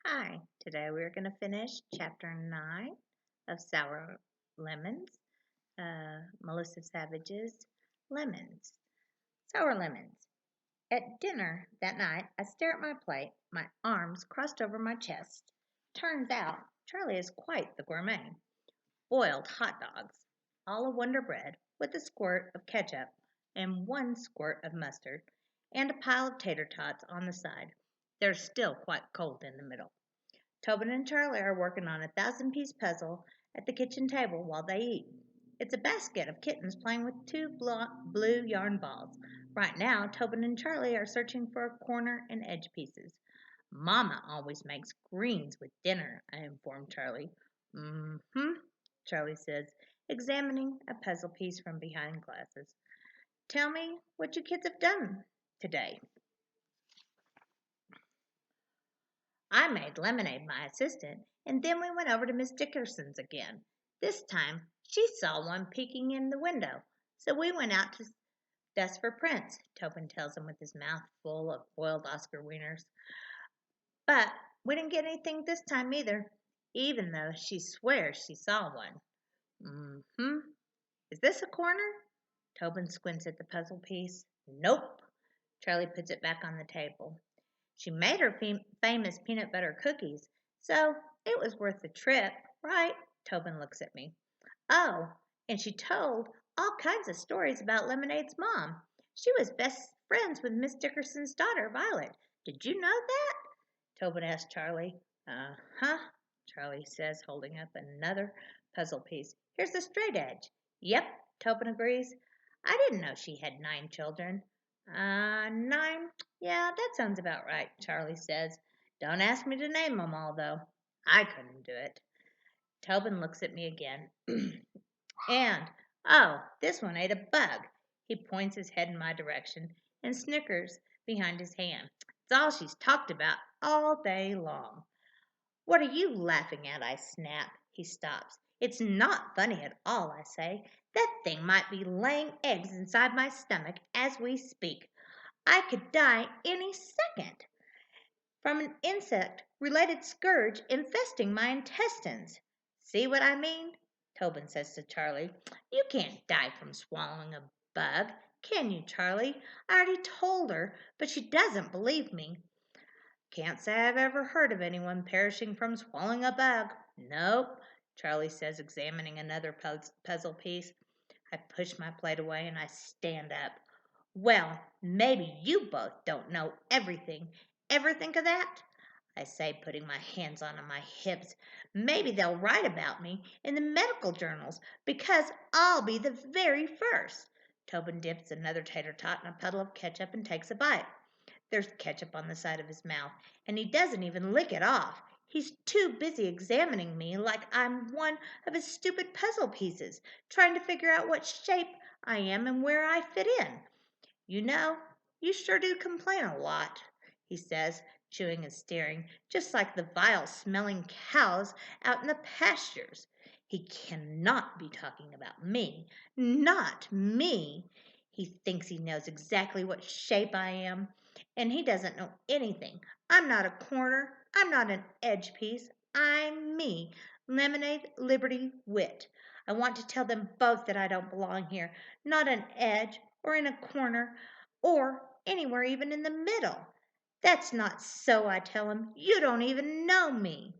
Hi, today we're going to finish chapter 9 of Sour Lemons, Melissa Savage's Lemons. Sour Lemons. At dinner that night, I stare at my plate, my arms crossed over my chest. Turns out, Charlie is quite the gourmet. Boiled hot dogs, all of Wonder Bread, with a squirt of ketchup and one squirt of mustard, and a pile of tater tots on the side. They're still quite cold in the middle. Tobin and Charlie are working on a 1,000-piece puzzle at the kitchen table while they eat. It's a basket of kittens playing with two blue yarn balls. Right now, Tobin and Charlie are searching for corner and edge pieces. Mama always makes greens with dinner, I informed Charlie. Mm-hmm, Charlie says, examining a puzzle piece from behind glasses. Tell me what you kids have done today. I made Lemonade my assistant, and then we went over to Miss Dickerson's again. This time she saw one peeking in the window, so we went out to dust for prints, Tobin tells him with his mouth full of boiled Oscar wieners. But we didn't get anything this time either, even though she swears she saw one. Mm-hmm. Is this a corner? Tobin squints at the puzzle piece. Nope. Charlie puts it back on the table. She made her famous peanut butter cookies, so it was worth the trip, right? Tobin looks at me. Oh, and she told all kinds of stories about Lemonade's mom. She was best friends with Miss Dickerson's daughter, Violet. Did you know that? Tobin asked Charlie. Uh-huh, Charlie says, holding up another puzzle piece. Here's the straight edge. Yep, Tobin agrees. I didn't know she had 9 children. 9? Yeah, that sounds about right, Charlie says. Don't ask me to name them all, though. I couldn't do it. Tobin looks at me again. And, oh, this one ate a bug. He points his head in my direction and snickers behind his hand. It's all she's talked about all day long. What are you laughing at? I snap. He stops. It's not funny at all, I say. That thing might be laying eggs inside my stomach as we speak. I could die any second from an insect-related scourge infesting my intestines. See what I mean? Tobin says to Charlie. You can't die from swallowing a bug, can you, Charlie? I already told her, but she doesn't believe me. Can't say I've ever heard of anyone perishing from swallowing a bug. Nope, Charlie says, examining another puzzle piece. I push my plate away and I stand up. Well, maybe you both don't know everything. Ever think of that? I say, putting my hands on my hips. Maybe they'll write about me in the medical journals because I'll be the very first. Tobin dips another tater tot in a puddle of ketchup and takes a bite. There's ketchup on the side of his mouth, and he doesn't even lick it off. He's too busy examining me like I'm one of his stupid puzzle pieces, trying to figure out what shape I am and where I fit in. You know, you sure do complain a lot, he says, chewing and staring, just like the vile-smelling cows out in the pastures. He cannot be talking about me. Not me. He thinks he knows exactly what shape I am, and he doesn't know anything. I'm not a corner. I'm not an edge piece. I'm me, Lemonade, Liberty, Wit. I want to tell them both that I don't belong here, not an edge or in a corner or anywhere even in the middle. That's not so, I tell him. You don't even know me.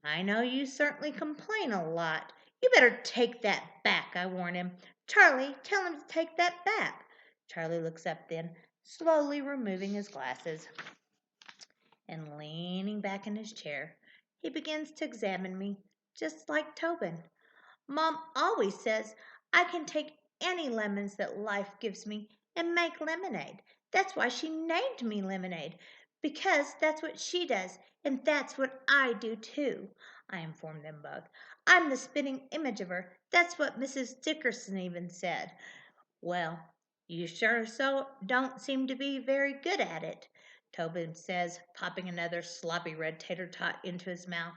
I know you certainly complain a lot. You better take that back, I warn him. Charlie, tell him to take that back. Charlie looks up then, slowly removing his glasses and leaning back in his chair. He begins to examine me, just like Tobin. Mom always says I can take any lemons that life gives me and make lemonade. That's why she named me Lemonade, because that's what she does, and that's what I do too. I informed them both. I'm the spitting image of her. That's what Mrs. Dickerson even said. Well, you sure so don't seem to be very good at it, Tobin says, popping another sloppy red tater tot into his mouth.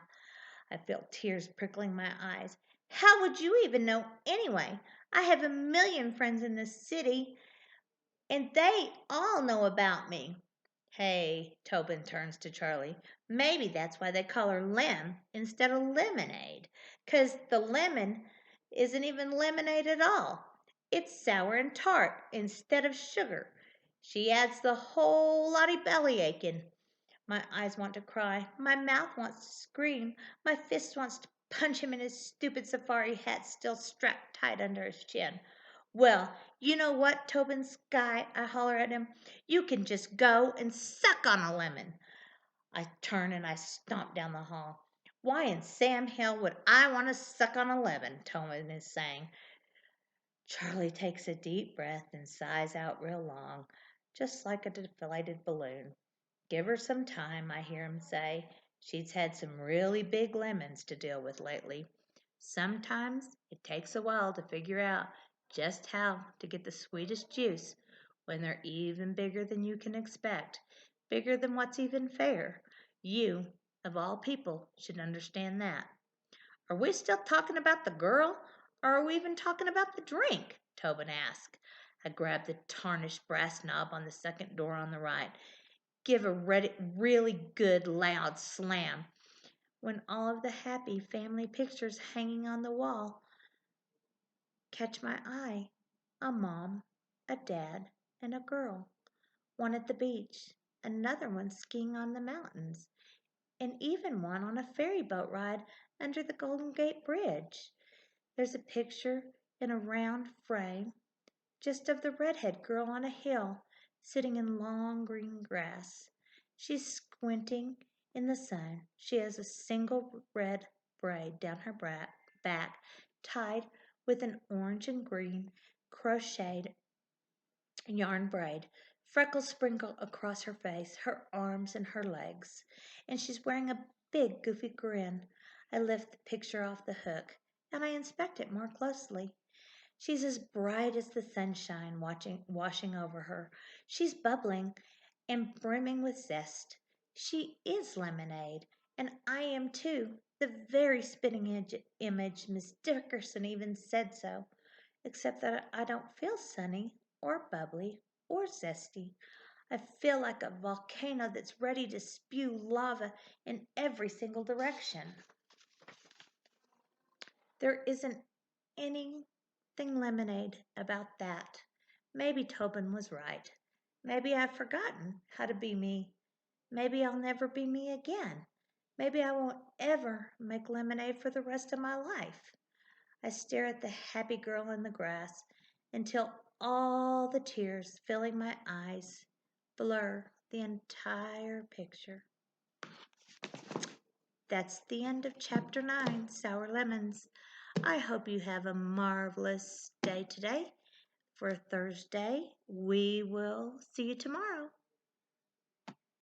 I feel tears prickling my eyes. How would you even know anyway? I have a million friends in this city, and they all know about me. Hey, Tobin turns to Charlie. Maybe that's why they call her Lem instead of lemonade. 'Cause the lemon isn't even lemonade at all. It's sour and tart instead of sugar. She adds the whole lotty belly aching. My eyes want to cry. My mouth wants to scream. My fist wants to punch him in his stupid safari hat still strapped tight under his chin. Well, you know what, Tobin Sky, I holler at him. You can just go and suck on a lemon. I turn and I stomp down the hall. Why in Sam Hill would I want to suck on a lemon? Tobin is saying. Charlie takes a deep breath and sighs out real long, just like a deflated balloon. Give her some time, I hear him say. She's had some really big lemons to deal with lately. Sometimes it takes a while to figure out just how to get the sweetest juice when they're even bigger than you can expect, bigger than what's even fair. You, of all people, should understand that. Are we still talking about the girl, or are we even talking about the drink? Tobin asked. I grabbed the tarnished brass knob on the second door on the right. Give a really good loud slam when all of the happy family pictures hanging on the wall catch my eye. A mom, a dad, and a girl. One at the beach, another one skiing on the mountains, and even one on a ferry boat ride under the Golden Gate Bridge. There's a picture in a round frame just of the redhead girl on a hill, sitting in long green grass. She's squinting in the sun. She has a single red braid down her back, tied with an orange and green crocheted yarn braid. Freckles sprinkle across her face, her arms, and her legs. And she's wearing a big, goofy grin. I lift the picture off the hook, and I inspect it more closely. She's as bright as the sunshine washing over her. She's bubbling and brimming with zest. She is lemonade, and I am too. The very spitting image. Miss Dickerson even said so. Except that I don't feel sunny or bubbly or zesty. I feel like a volcano that's ready to spew lava in every single direction. There isn't anything lemonade about that. Maybe Tobin was right. Maybe I've forgotten how to be me. Maybe I'll never be me again. Maybe I won't ever make lemonade for the rest of my life. I stare at the happy girl in the grass until all the tears filling my eyes blur the entire picture. That's the end of Chapter 9, Sour Lemons. I hope you have a marvelous day today. For Thursday, we will see you tomorrow.